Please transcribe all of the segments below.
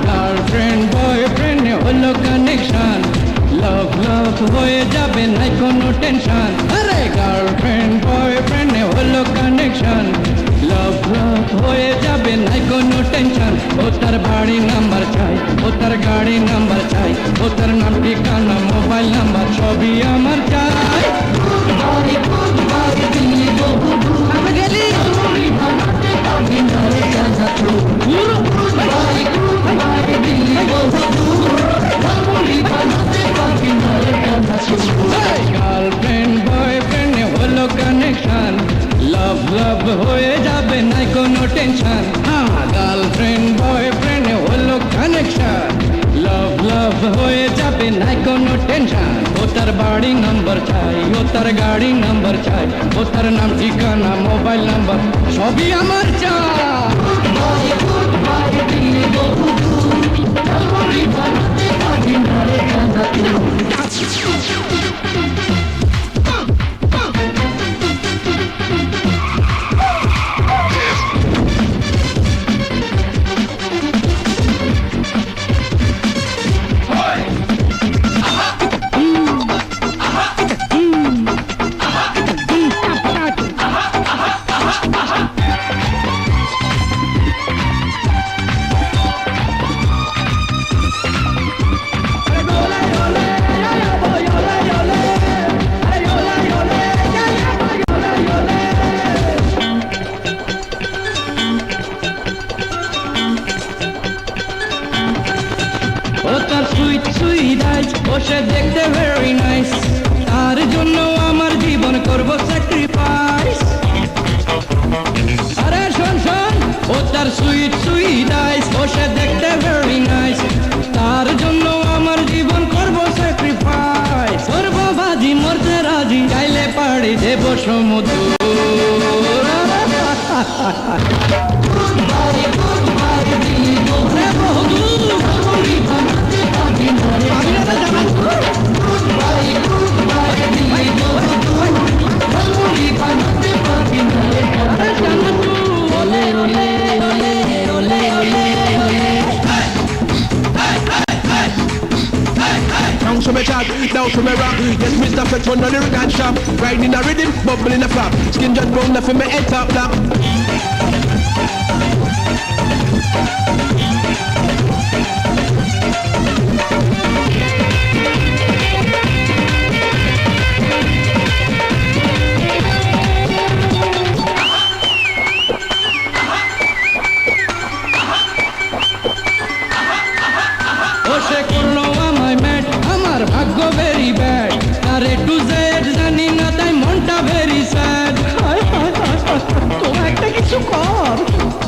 Girlfriend boyfriend হলো connection, লাভ লাভ হয়ে যাবে নাই কোনো টেনশন। আরে গার্লফ্রেন্ড বয়ফ্রেন্ড হলো কানেকশন, লাভ লাভ হয়ে যাবে নাই কোনো টেনশন। ও তার বাড়ি নাম্বার চাই, ও তার গাড়ি নাম্বার চাই, ও তার নাম ঠিকানা মোবাইল নাম্বার সবই আমার চাই। গার্লফ্রেন্ড বয়ফ্রেন্ড হলো কানেকশন, লাভ লাভ হয়ে যাবে নাই কোনো টেনশন। গার্লফ্রেন্ড বয়ফ্রেন্ড হলো কানেকশন, লাভ লাভ হয়ে যাবে নাই কোনো টেনশন। ও তার বাড়ি নাম্বার চাই, ও তার গাড়ি নাম্বার চাই, ও তার নাম ঠিকানা মোবাইল নাম্বার সবই আমার চাই। ও তার সুইট সুইট আইস, ও সে দেখতে ভেরি নাইস, তার জন্য আমার জীবন করব স্যাক্রিফাইস। আরে শোন শোন, ও তার সুইট সুইট আইস, ও সে দেখতে ভেরি নাইস, তার জন্য আমার জীবন করব স্যাক্রিফাইস। করব বাজি মরতে রাজি, চাইলে পাড়ি দেব সমুদ্র। Down to me chat, down to me rock. Yes, Mr. Fetch on the lyric and shop. Riding a rhythm, bubble in the flop. Skin just brown, nothing me head top black. ও সে করলো আমায় mat, আমার ভাগ্য very bad, আরে to Z জানি না তাই মনটা very sad. তোমার একটা কিছু কর।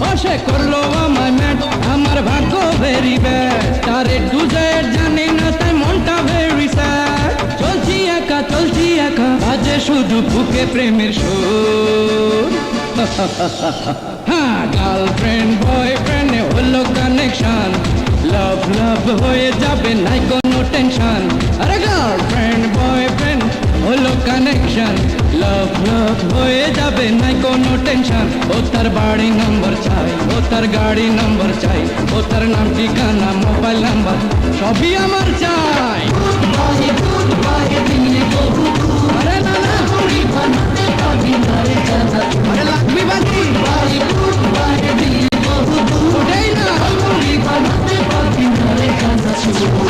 ও সে করলো আমায় ম্যাট, আমার ভাগ্য ভেরি ব্যাড, আরে টু জেড জানি না তাই মনটা ভেরি স্যাড। চলছি একা বাজে শুধু বুকে প্রেমের সুর। হ্যাঁ গার্লফ্রেন্ড বয়ফ্রেন্ড হলো কানেকশন, লাভ লাভ হয়ে যাবে নাই কোনো টেনশন। আরে গার্লফ্রেন্ড বয়ফ্রেন্ড হলো কানেকশন, লাভ লাভ হয়ে যাবে নাই কোনো টেনশন। ও তার বাড়ি নাম্বার চাই, ও তার গাড়ি নাম্বার চাই, ও তার নাম ঠিকানা মোবাইল নাম্বার সবই আমার চাই। আরে না না, আরে লাকমি বাজি ওটাই না।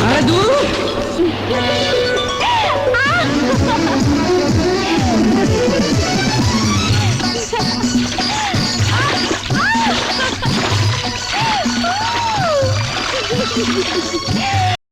আরে দূর Oh!